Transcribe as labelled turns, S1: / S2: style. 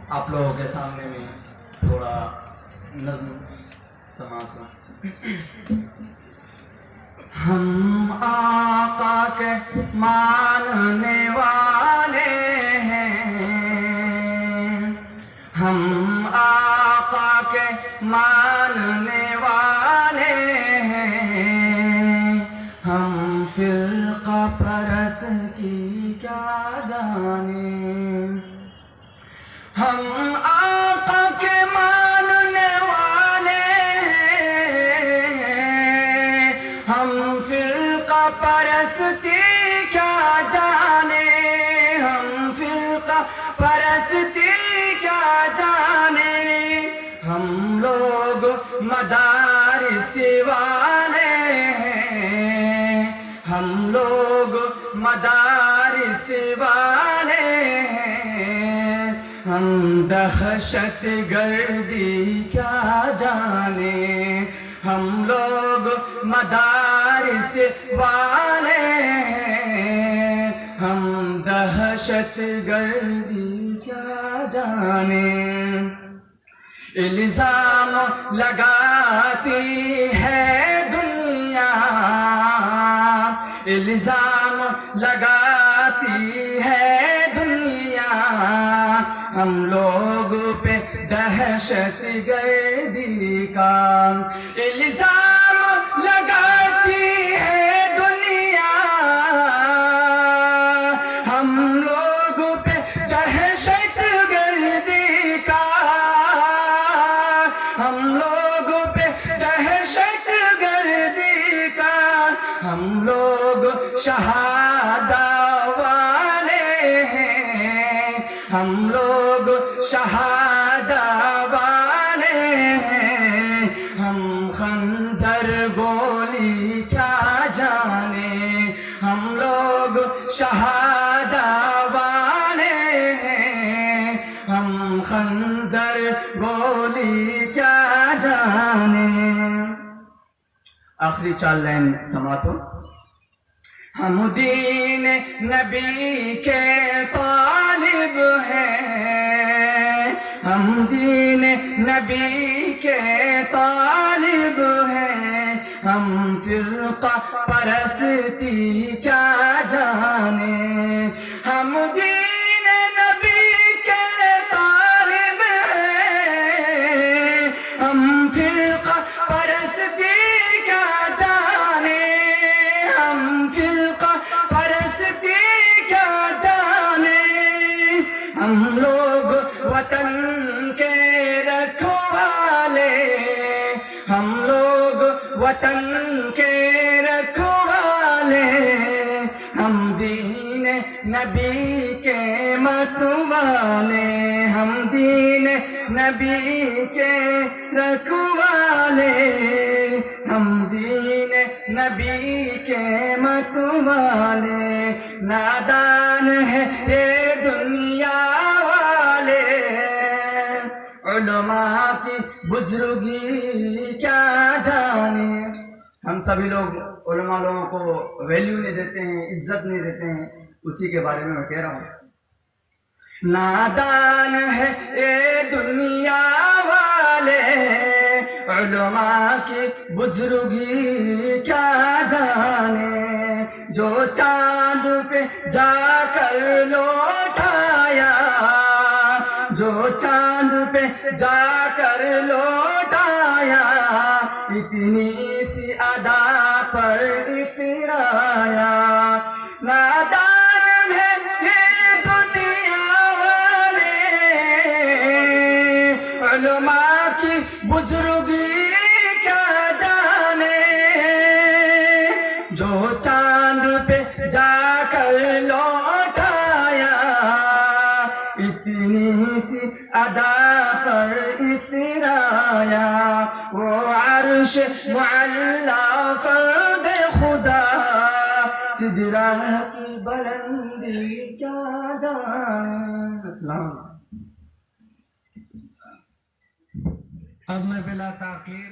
S1: آپ لوگوں کے سامنے میں تھوڑا نظم سماعت ہوں۔ ہم آقا کے ماننے والے ہیں، ہم آقا کے ماننے والے ہیں، ہم فرقہ پرست کی کیا جانیں، ہم آقا کے ماننے والے ہیں، ہم فرقہ پرستی کیا جانے، ہم فرقہ پرستی کیا جانے، ہم لوگ مدارس والے ہیں، ہم لوگ مدارس والے ہیں، ہم دہشت گردی کیا جانے، ہم لوگ مدارس والے ہیں، ہم دہشت گردی کیا جانے، الزام لگاتی ہے دنیا، الزام لگاتی ہے دنیا، ہم لوگ پہ دہشت گردی کا الزام لگاتی ہے دنیا، ہم لوگ پہ دہشت گردی کا، ہم لوگ پہ دہشت گردی کا، ہم لوگ شہادہ والے ہیں، ہم لوگ شہادہ والے ہیں، ہم خنزر گولی کیا جانے، ہم لوگ شہادہ والے ہیں، ہم خنزر گولی کیا جانے۔ آخری 4 لائن سماعت ہو۔ ہم دین نبی کے طالب ہیں، ہم دین نبی کے طالب ہیں، ہم فرقہ پرستی کیا جانے، ہم دین نبی کے طالب ہیں، ہم فرقہ پرستی کیا جانے، ہم فرقہ پرستی کیا جانے، ہم لوگ وطن کے رکھوالے، ہم لوگ وطن کے رکھوالے، ہم دین نبی کے متوالے، ہم دین نبی کے رکھوالے، ہم دین نبی کے متوالے، نادان ہے یہ دنیا والے، علماء کی بزرگی کیا جانے، ہم سبھی لوگ علماء لوگوں کو ویلیو نہیں دیتے ہیں، عزت نہیں دیتے ہیں، اسی کے بارے میں کہہ رہا ہوں۔ نادان ہے یہ دنیا والے، علماء کی بزرگی کیا جانے، جو چاند پہ جا کر لوٹ آیا، جو چاند پہ جا کر لوٹ آیا، اتنی سی ادا پر اترایا، نادان ہے یہ دنیا والے، علماء کی بزرگی کیا جانے، جو چاند پہ جا کر لوٹ آیا، اتنی سی ادا پر اترایا، وہ عرش معلا فرد خدا، سدرہ کی بلندی کیا جانے۔ السلام۔ اب میں بلا تاخیر